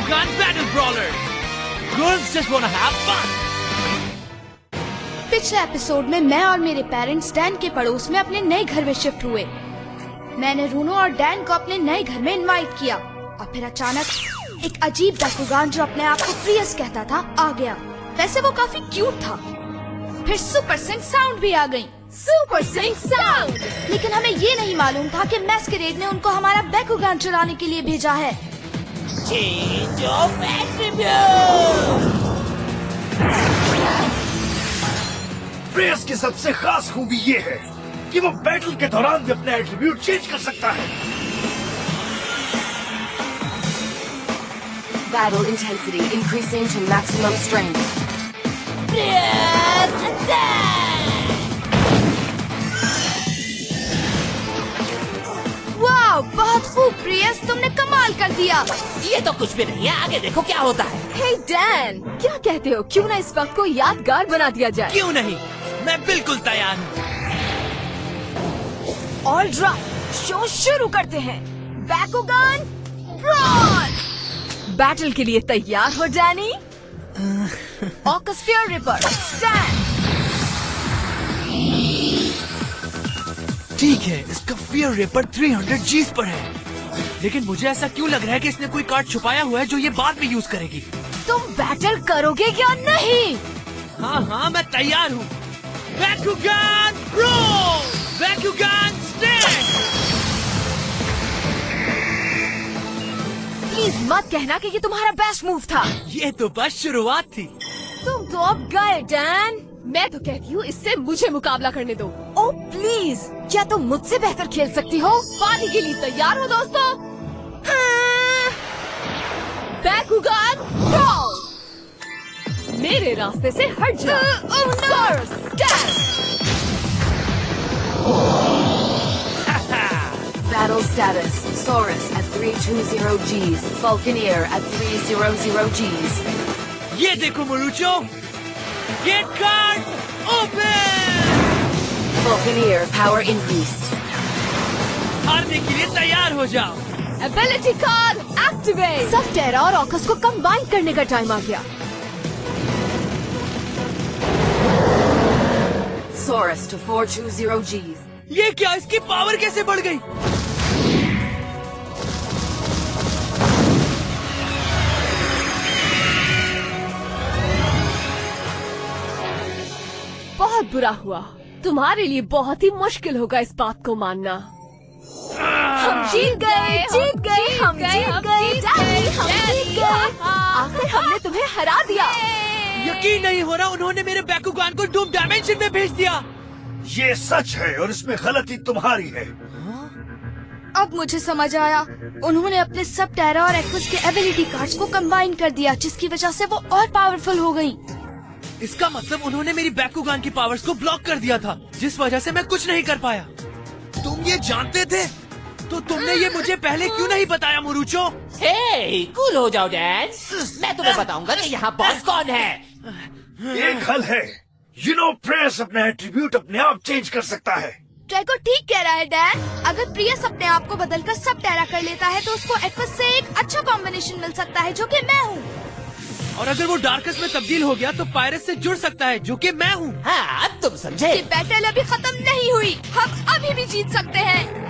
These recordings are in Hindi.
Bakugan Battle Brawler. Girls just wanna have fun. पिछले एपिसोड में मैं और मेरे पेरेंट्स डैन के पड़ोस में अपने नए घर में शिफ्ट हुए। मैंने रूनो और डैन को अपने नए घर में इनवाइट किया और फिर अचानक एक अजीब बाकुगान जो अपने आप को प्रियस कहता था आ गया। वैसे वो काफी क्यूट था। फिर सुपर सिंक साउंड भी आ गई। Super sync sound. लेकिन हमें ये नहीं मालूम था कि मैस्करेड ने उनको हमारा बाकुगान चुराने के लिए भेजा है। Change of attribute. प्रेस की सबसे खास खूबी ये है कि वो बैटल के दौरान भी अपने एट्रीब्यूट चेंज कर सकता है। Battle intensity increasing to maximum strength. Press attack. वाह, बहुत खूब प्रियस, तुमने कमाल कर दिया। ये तो कुछ भी नहीं है, आगे देखो क्या होता है। हे डैन, क्या कहते हो, क्यों ना इस वक्त को यादगार बना दिया जाए? क्यों नहीं, मैं बिल्कुल तैयार हूँ। ऑलराइट, शो शुरू करते हैं। बाकुगान ब्रॉल। बैटल के लिए तैयार हो डैनी? ऑकस फ्यूरी पर स्टैंड। ठीक है, इसका फियर रेपर 300 Gs पर है। लेकिन मुझे ऐसा क्यों लग रहा है कि इसने कोई कार्ड छुपाया हुआ है जो ये बाद में यूज करेगी। तुम बैटल करोगे या नहीं? हाँ, मैं तैयार हूँ। बाकुगान ब्रॉल, बाकुगान स्टैंड। प्लीज मत कहना कि ये तुम्हारा बेस्ट मूव था। ये तो बस शुरुआत थी। तुम तो अब गए डैन। मैं तो कहती हूँ इससे मुझे मुकाबला करने दो। ओह प्लीज, क्या तुम मुझसे बेहतर खेल सकती हो? पार्टी के लिए तैयार हो दोस्तों? बाकुगान ब्रॉल। मेरे रास्ते से हट जाओ। Source, Battle status: Saurus at 320 Gs, Falconeer at 300 Gs. ये देखो मुरुचो, get card open. Falconeer power increased. हारने के लिए तैयार हो जाओ। Ability card activate. सब टेरा और ऑकस को कंबाइन करने का टाइम आ गया। Saurus to 420 Gs. ये क्या, इसकी पावर कैसे बढ़ गई? बहुत बुरा हुआ। तुम्हारे लिए बहुत ही मुश्किल होगा इस बात को मानना। हम जीत गए, हम जीत गए, हम जीत गए। आखिर हमने तुम्हें हरा दिया। यकीन नहीं हो रहा, उन्होंने मेरे बाकुगान को डूम डायमेंशन में भेज दिया। ये सच है और इसमें गलती तुम्हारी है। अब मुझे समझ आया, उन्होंने अपने सब टेरा और एक्विस के एबिलिटी कार्ड्स को कंबाइन कर दिया, जिसकी वजह से वो और पावरफुल हो गयी। इसका मतलब उन्होंने मेरी बाकुगान की पावर्स को ब्लॉक कर दिया था, जिस वजह से मैं कुछ नहीं कर पाया। तुम ये जानते थे? तो तुमने ये मुझे पहले क्यों नहीं बताया मुरुचो? हे, कूल हो जाओ डैन। मैं तुम्हें बताऊंगा कि यहाँ बॉस कौन है। एक हल है, प्रेस अपने एट्रीब्यूट अपने आप चेंज कर सकता है। ट्रैको ठीक कह रहा है डैन। अगर प्रियस अपने आप को बदलकर सब टेरा कर लेता है तो उसको एक्विस से एक अच्छा कॉम्बिनेशन मिल सकता है, जो कि मैं हूँ। और अगर वो डार्कस में तब्दील हो गया तो पायरस से जुड़ सकता है, जो कि मैं हूँ। हाँ, तुम समझे। ये बैटल अभी खत्म नहीं हुई, हम अभी भी जीत सकते हैं।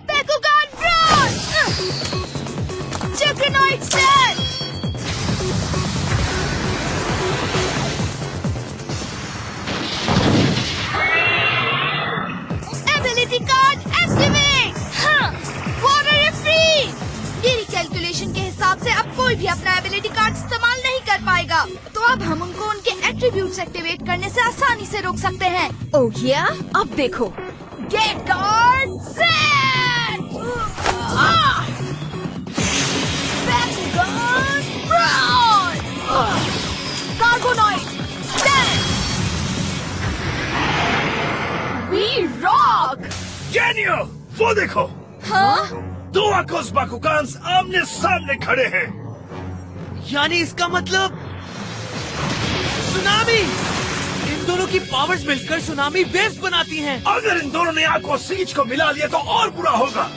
बाकुगान brawl, juggernaut stand. Ability card activate. Water free. मेरी कैलकुलेशन के हिसाब से अब कोई भी अपना एबिलिटी कार्ड इस्तेमाल नहीं कर पाएगा, तो अब हम उनको उनके एट्रीब्यूट्स एक्टिवेट करने से आसानी से रोक सकते हैं। ओह या, अब देखो। Get card set. Bakugan brawl. कार्गोनॉइड स्टैंड। We rock. जेनियो, वो देखो। हाँ? दो आकोस बाकुगान्स आमने सामने खड़े हैं। यानी इसका मतलब सुनामी। इन दोनों की पावर्स मिलकर सुनामी वेव्स बनाती हैं। अगर इन दोनों ने आको सीज को मिला लिया तो और बुरा होगा।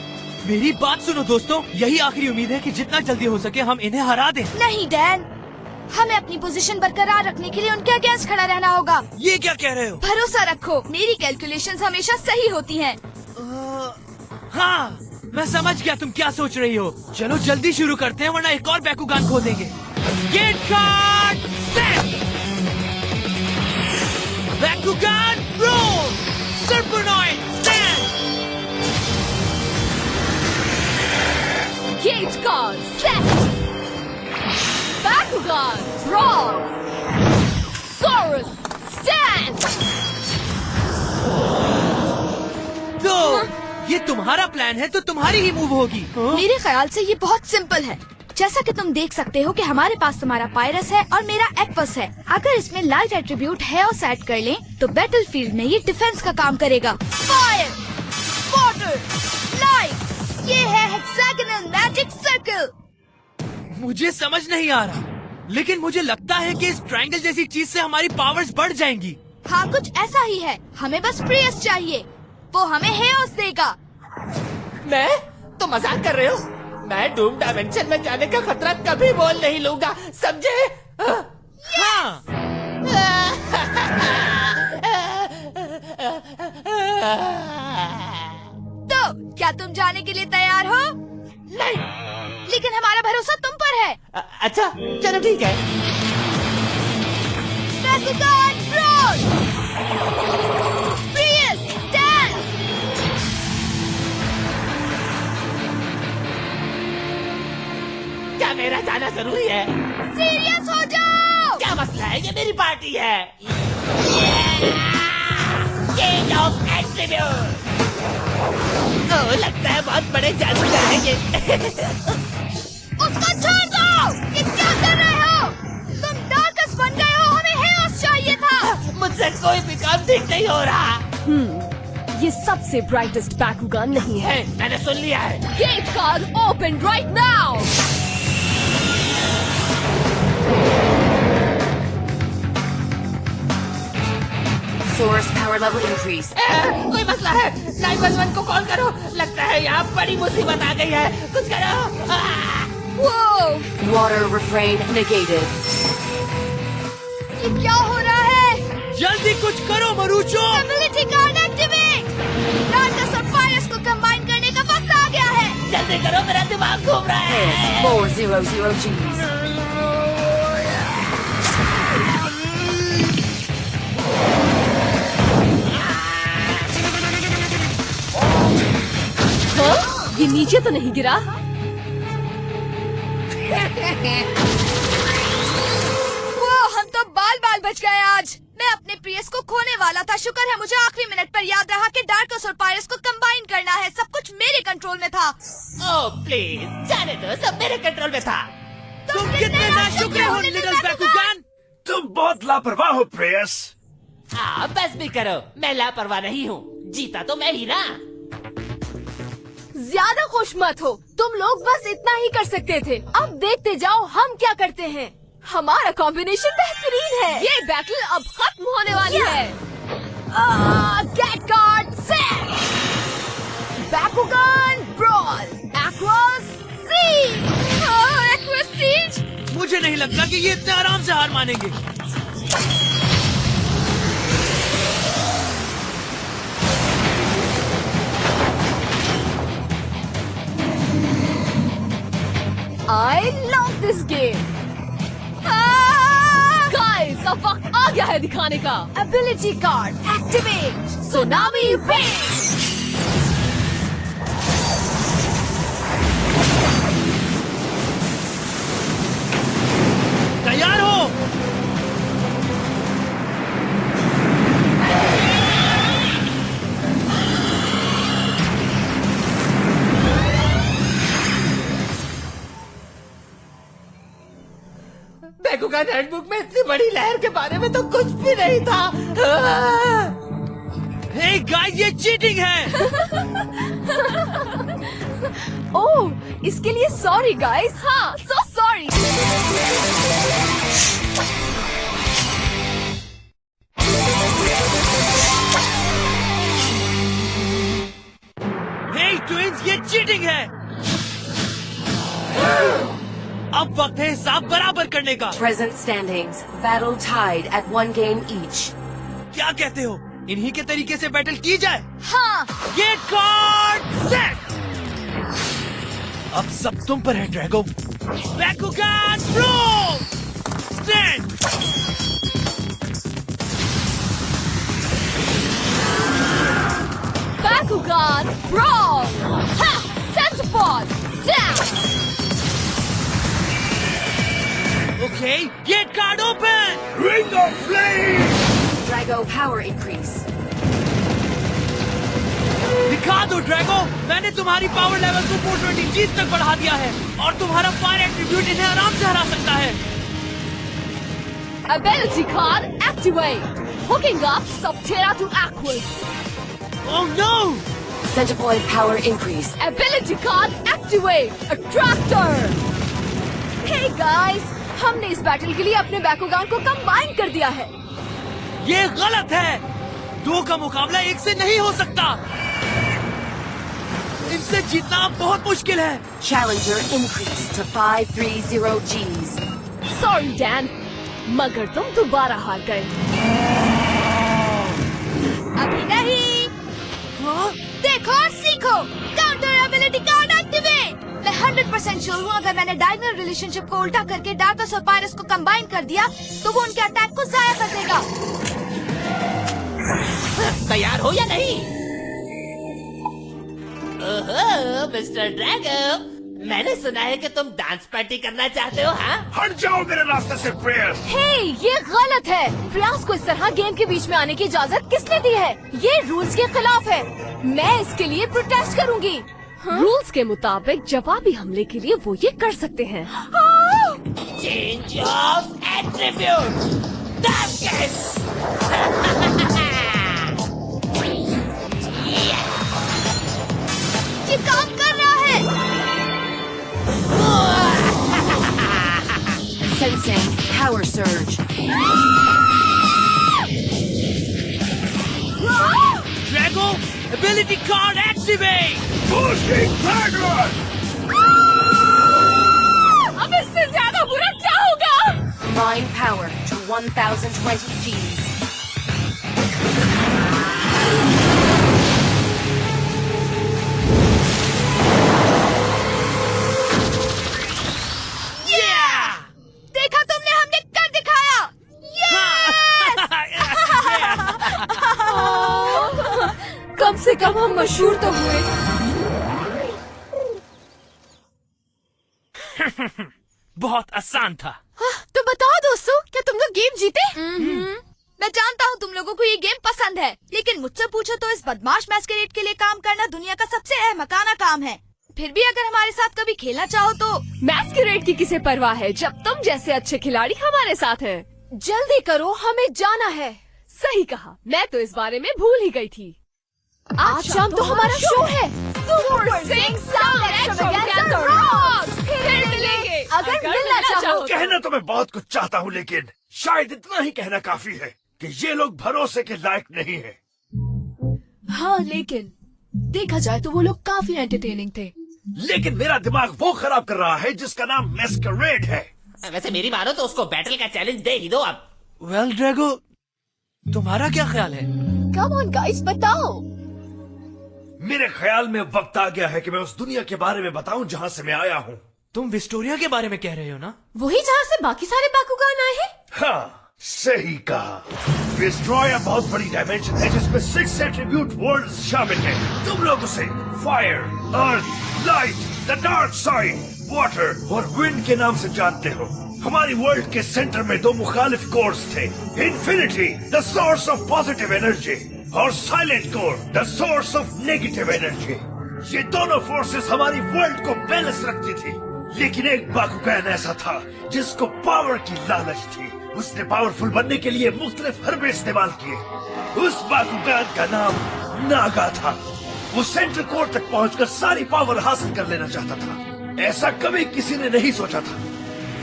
मेरी बात सुनो दोस्तों, यही आखिरी उम्मीद है कि जितना जल्दी हो सके हम इन्हें हरा दें। नहीं डैन, हमें अपनी पोजीशन बरकरार रखने के लिए उनके अगेंस्ट खड़ा रहना होगा। ये क्या कह रहे हो? भरोसा रखो, मेरी कैलकुलेशंस हमेशा सही होती हैं। हाँ, मैं समझ गया तुम क्या सोच रही हो। चलो जल्दी शुरू करते हैं वरना एक और बैकुगान खो देंगे। Get card set, Bakugan roll, Serpenoid stand. Get card set, Bakugan roll, Saurus stand। तो ये तुम्हारा प्लान है तो तुम्हारी ही मूव होगी। मेरे ख्याल से ये बहुत सिंपल है। जैसा कि तुम देख सकते हो कि हमारे पास तुम्हारा पायरस है और मेरा एक्वस है। अगर इसमें लाइट एट्रीब्यूट है और सेट कर लें तो बैटलफील्ड में ये डिफेंस का काम करेगा। फायर, वाटर, लाइट, ये है हेक्सागोनल मैजिक सर्कल। मुझे समझ नहीं आ रहा, लेकिन मुझे लगता है कि इस ट्रायंगल जैसी चीज से हमारी पावर्स बढ़ जाएंगी। हाँ, कुछ ऐसा ही है। हमें बस प्रियस चाहिए, वो हमें हेओस देगा। मैं? तो मजाक कर रहे हो? मैं डूम डायमेंशन में जाने का खतरा कभी बोल नहीं लूंगा, समझे? हाँ। तो क्या तुम जाने के लिए तैयार हो? नहीं। लेकिन हमारा भरोसा तुम पर है। अच्छा, चलो ठीक है। बैकुगान रोल, प्रियस स्टैंड। क्या मेरा जाना जरूरी है? सीरियस हो जाओ। क्या मसला है? ये मेरी पार्टी है। Change of attribute. ओह, लगता है बहुत बड़े जादूगर हैं ये। उसको छोड़ दो। ये क्या कर रहे हो? तुम डार्कस बन गए हो, हमें हेओस चाहिए था। मुझसे कोई भी काम ठीक नहीं हो रहा। ये सबसे ब्राइटेस्ट बैकुगान नहीं है। मैंने सुन लिया है। Get card open right now. Source power level increase. कोई मसला है? 911 को कॉल करो। लगता है यहाँ बड़ी मुसीबत आ गई है। कुछ करो। Water refrain negated. ये क्या हो रहा है? जल्दी कुछ करो Marucho. Ability card activate. Darkus और पायरस को कंबाइन करने का वक्त आ गया है। जल्दी करो, मेरा दिमाग घूम रहा है। 400 Gs. ये नीचे तो नहीं गिरा? हम तो बाल बाल बच गए आज। मैं अपने प्रियस को खोने वाला था। शुक्र है मुझे आखिरी मिनट पर याद रहा कि डार्कस और पायरस को कंबाइन करना है। सब कुछ मेरे कंट्रोल में था। ओह प्लीज, जाने दो, सब मेरे कंट्रोल में था। तुम कितने नाशुक्र हो लिटिल बैकुगान। तुम बहुत लापरवाह हो प्रेयस। बस भी करो, मैं लापरवाह नहीं हूँ। जीता तो मैं ही ना। ज्यादा खुश मत हो, तुम लोग बस इतना ही कर सकते थे। अब देखते जाओ हम क्या करते हैं। हमारा कॉम्बिनेशन बेहतरीन है। ये बैटल अब खत्म होने वाली है। Get card set, Bakugan brawl, Aquos सीज। मुझे नहीं लगता कि ये इतने आराम से हार मानेंगे। I love this game. Guys, अब वक्त आ गया है दिखाने का। Ability card activate. Tsunami Wave. तैयार हो? बैकुगान हैंडबुक में इतनी बड़ी लहर के बारे में तो कुछ भी नहीं था। हे गाइस, ये चीटिंग है। ओह, इसके लिए सॉरी गाइस। हाँ, सो सॉरी। हे ट्विंस, ये चीटिंग है। अब वक्त है हिसाब बराबर करने का। Present standings. Battle tied at 1 game each. क्या कहते हो, इन्हीं के तरीके से बैटल की जाए? हाँ। Get card set. अब सब तुम पर है Drago. Bakugan brawl stand. Bakugan Brawl! Ha! Centipede! Down! Okay, get card open. Ring of Flame! Drago power increase. दिखा दो ड्रैगो, मैंने तुम्हारी पावर लेवल को 420 Gs तक बढ़ा दिया है और तुम्हारा फायर एट्रीब्यूट इन्हें आराम से हरा सकता है। Ability card activate! Hooking up Subterra to Aquas! Oh no! Centipoid power increase. Ability card activate! Attractor! Hey guys! हमने इस बैटल के लिए अपने बैकुगान को कंबाइन कर दिया है। ये गलत है। 2 का मुकाबला 1 से नहीं हो सकता। इनसे जीतना बहुत मुश्किल है। Challenger increased to 530 Gs. Sorry Dan, मगर तुम दोबारा हार गए। अभी नहीं। हाँ? देखो और सीखो। Counter ability card activate. मैं 100% श्योर हूँ अगर मैंने डायगोनल रिलेशनशिप को उल्टा करके डार्कस और पायरस को कंबाइन कर दिया तो वो उनके अटैक को जाया कर देगा। तैयार हो या नहीं? ओहो, मिस्टर ड्रैगो, मैंने सुना है कि तुम डांस पार्टी करना चाहते हो, हाँ? हट जाओ मेरे रास्ते से प्रेयस। हे, ये गलत है। प्रयास को इस तरह गेम के बीच में आने की इजाजत किसने दी है? ये रूल्स के खिलाफ है। मैं इसके लिए प्रोटेस्ट करूंगी। रूल्स के मुताबिक जवाबी हमले के लिए वो ये कर सकते हैं। Change of attribute. ये काम कर रहा है। Sensing power surge. Drago, ability card activate. Boosting Dragon! अब इससे ज्यादा बुरा क्या होगा? Combine power to 1020 Gs. देखा तुमने, हमने कर दिखाया। कम से कम हम मशहूर तो हुए। बहुत आसान था। तो बताओ दोस्तों, क्या तुम लोग गेम जीते? मैं जानता हूँ तुम लोगों को ये गेम पसंद है, लेकिन मुझसे पूछो तो इस बदमाश मैस्करेड के लिए काम करना दुनिया का सबसे अहमकाना काम है। फिर भी अगर हमारे साथ कभी खेलना चाहो तो। मैस्करेड की किसे परवाह है जब तुम जैसे अच्छे खिलाड़ी हमारे साथ हैं। जल्दी करो, हमें जाना है। सही कहा, मैं तो इस बारे में भूल ही गई थी। आज शाम तो हमारा शो है। सुपर सिंग साउंड एक्सट्रावेगेंजा रॉक। फिर मिलेंगे अगर मिलना चाहो। कहना तो मैं बहुत कुछ चाहता हूँ, लेकिन शायद इतना ही कहना काफी है कि ये लोग भरोसे के लायक नहीं है। हाँ, लेकिन देखा जाए तो वो लोग काफी एंटरटेनिंग थे। लेकिन मेरा दिमाग वो खराब कर रहा है जिसका नाम मैस्करेड है। वैसे मेरी मानो तो उसको बैटल का चैलेंज दे ही दो अब। वेल ड्रैगो, तुम्हारा क्या ख्याल है? कम ऑन गाइस, बताओ। मेरे ख्याल में वक्त आ गया है कि मैं उस दुनिया के बारे में बताऊं जहां से मैं आया हूं। तुम विस्टोरिया के बारे में कह रहे हो ना? वही जहाँ से बाकी सारे बाकुगान आए हैं। हाँ, सही कहा। विस्ट्रोया बहुत बड़ी डायमेंशन है जिसमें 6 एट्रीब्यूट वर्ल्ड्स शामिल हैं। तुम लोग उसे fire, earth, light, the dark side, water और विंड के नाम से जानते हो। हमारी वर्ल्ड के सेंटर में 2 मुखालिफ कोर्स थे। Infinity, the source of positive energy, और silent core, the source of negative energy. ये दोनों फोर्सेस हमारी वर्ल्ड को बैलेंस रखती थी। लेकिन एक बाकुगान ऐसा था जिसको पावर की लालच थी। उसने पावरफुल बनने के लिए मुख्तलिफ हरबे इस्तेमाल किए। उस बाकुगान का नाम नागा था। वो सेंट्रल कोर तक पहुंचकर सारी पावर हासिल कर लेना चाहता था। ऐसा कभी किसी ने नहीं सोचा था।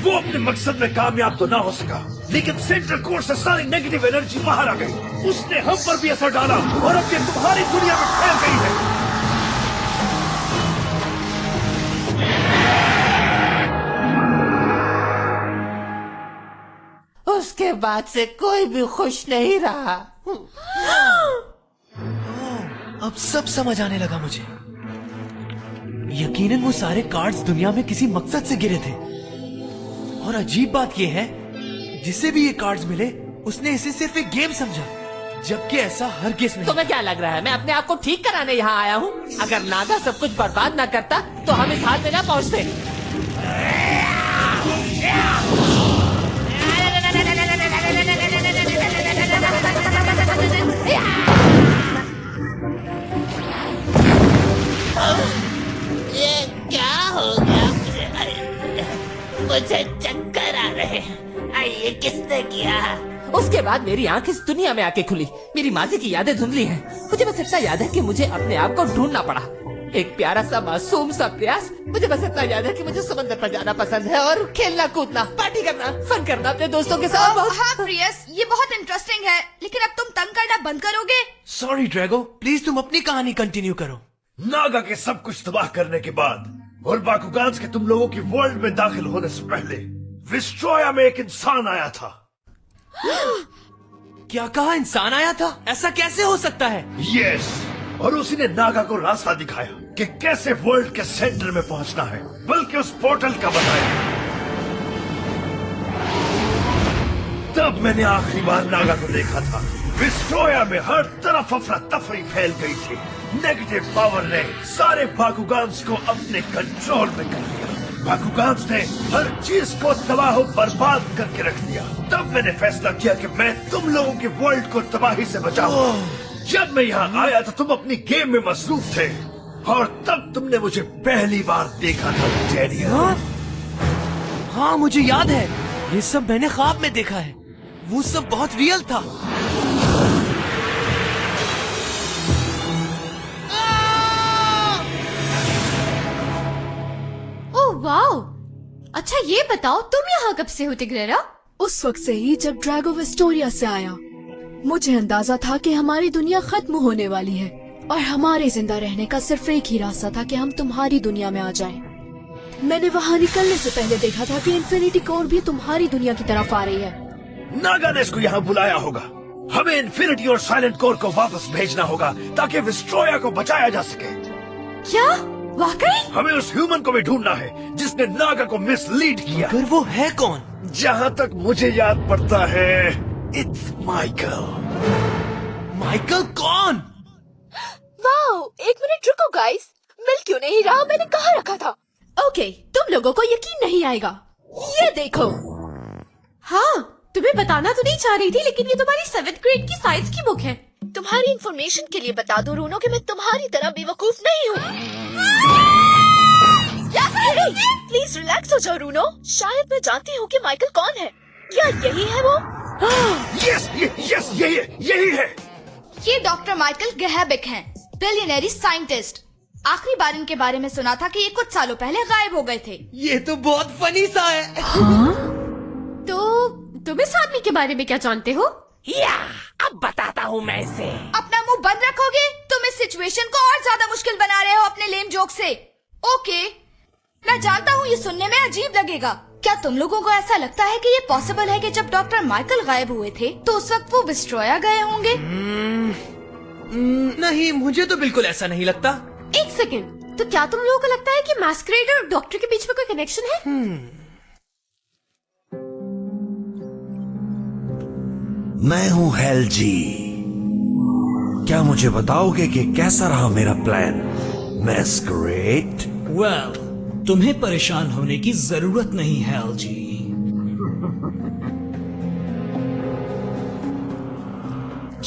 वो अपने मकसद में कामयाब तो ना हो सका, लेकिन सेंट्रल कोर से सारी नेगेटिव एनर्जी बाहर आ गई। उसने हम पर भी असर डाला और अब ये तुम्हारी दुनिया में फैल गई है। के बाद से कोई भी खुश नहीं रहा। अब सब समझ आने लगा मुझे। यकीनन वो सारे कार्ड्स दुनिया में किसी मकसद से गिरे थे। और अजीब बात ये है, जिसे भी ये कार्ड्स मिले उसने इसे सिर्फ एक गेम समझा, जबकि ऐसा हरगिज़ नहीं। तुम्हें क्या लग रहा है मैं अपने आप को ठीक कराने यहाँ आया हूँ? अगर नागा सब कुछ बर्बाद न करता तो हम इस हाल में न पहुँचते। ये क्या हो गया मुझे चक्कर आ रहे हैं। ये किसने किया? उसके बाद मेरी आंख इस दुनिया में आके खुली। मेरी माजी की यादें धुंधली हैं। मुझे बस इतना याद है कि मुझे अपने आप को ढूंढना पड़ा। एक प्यारा सा मासूम सा प्रयास। मुझे बस इतना याद है कि मुझे समंदर पर जाना पसंद है और खेलना कूदना, पार्टी करना, फन करना अपने दोस्तों के साथ। हाँ प्रियस, ये बहुत इंटरेस्टिंग है, लेकिन अब तुम तंग करना बंद करोगे? सॉरी ड्रैगो, प्लीज तुम अपनी कहानी कंटिन्यू करो। नागा के सब कुछ तबाह करने के बाद और बाकुगान्स के तुम लोगों की वर्ल्ड में दाखिल होने से पहले विस्ट्रॉया में एक इंसान आया था। क्या कहा? इंसान आया था? ऐसा कैसे हो सकता है? यस, और उसी ने नागा को रास्ता दिखाया कि कैसे वर्ल्ड के सेंटर में पहुंचना है, बल्कि उस पोर्टल का बताया। तब मैंने आखिरी बार नागा को देखा था। विस्ट्रॉया में हर तरफ अफरा तफरी फैल गई थी। नेगेटिव पावर ने सारे बाकुगान्स को अपने कंट्रोल में कर लिया। बाकुगान्स ने हर चीज को तबाह बर्बाद करके रख दिया। तब मैंने फैसला किया कि मैं तुम लोगों के वर्ल्ड को तबाही से बचाऊंगा। जब मैं यहाँ आया तो तुम अपनी गेम में मसरूफ थे और तब तुमने मुझे पहली बार देखा था डैनियल। हाँ मुझे याद है, ये सब मैंने ख्वाब में देखा है। वो सब बहुत रियल था। वाओ, अच्छा ये बताओ तुम यहाँ कब से हो टिग्रेरा? उस वक्त से ही जब ड्रैगो विस्टोरिया से आया। मुझे अंदाजा था कि हमारी दुनिया खत्म होने वाली है और हमारे जिंदा रहने का सिर्फ एक ही रास्ता था कि हम तुम्हारी दुनिया में आ जाएं। मैंने वहाँ निकलने से पहले देखा था कि इन्फिनिटी कोर भी तुम्हारी दुनिया की तरफ आ रही है। नागा ने इसको यहाँ बुलाया होगा। हमें इन्फिनिटी और साइलेंट कोर को वापस भेजना होगा ताकि विस्ट्रॉया को बचाया जा सके। क्या वाकई? हमें उस ह्यूमन को भी ढूंढना है जिसने नागा को मिसलीड किया। फिर वो है कौन? जहाँ तक मुझे याद पड़ता है, इट्स माइकल। माइकल कौन? वाओ, एक मिनट रुको गाइस, मिल क्यों नहीं रहा? मैंने कहाँ रखा था? ओके, तुम लोगों को यकीन नहीं आएगा, ये देखो। हाँ, तुम्हें बताना तो नहीं चाह रही थी, लेकिन ये तुम्हारी 7th ग्रेड की साइंस की बुक है। तुम्हारी इंफॉर्मेशन के लिए बता दो रूनो कि मैं तुम्हारी तरह बेवकूफ नहीं हूँ। प्लीज रिलैक्स हो जाओ रूनो। शायद मैं जानती हूँ कि माइकल कौन है। क्या यही है वो? यस, यही है। ये डॉक्टर माइकल गहेबिक हैं, बिलियनरी साइंटिस्ट। आखिरी बार इनके बारे में सुना था कि ये कुछ सालों पहले गायब हो गए थे। ये तो बहुत फनी सा है। तो तुम इस आदमी के बारे में क्या जानते हो? या अब बताता हूँ मैं इसे। अपना मुंह बंद रखोगे? तुम इस सिचुएशन को और ज्यादा मुश्किल बना रहे हो अपने लेम जोक से। ओके, मैं जानता हूँ ये सुनने में अजीब लगेगा। क्या तुम लोगों को ऐसा लगता है कि ये पॉसिबल है कि जब डॉक्टर माइकल गायब हुए थे तो उस वक्त वो विस्ट्रॉया गए होंगे? नहीं, मुझे तो बिल्कुल ऐसा नहीं लगता। एक सेकंड, तो क्या तुम लोगों को लगता है कि मैस्करेड और डॉक्टर के बीच में कोई कनेक्शन है? मैं हूँ हेलजी। क्या मुझे बताओगे कि कैसा रहा मेरा प्लान? मैस्करेड? वेल, तुम्हें परेशान होने की जरूरत नहीं है एलजी।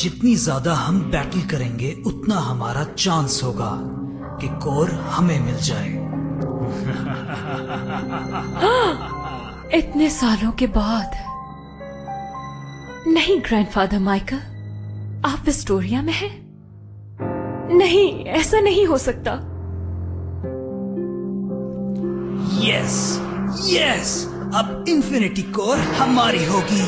जितनी ज्यादा हम बैटल करेंगे उतना हमारा चांस होगा कि कोर हमें मिल जाए। इतने सालों के बाद? नहीं ग्रैंडफादर माइकल, आप विस्टोरिया में हैं? नहीं, ऐसा नहीं हो सकता। यस, अब इन्फिनिटी कोर हमारी होगी।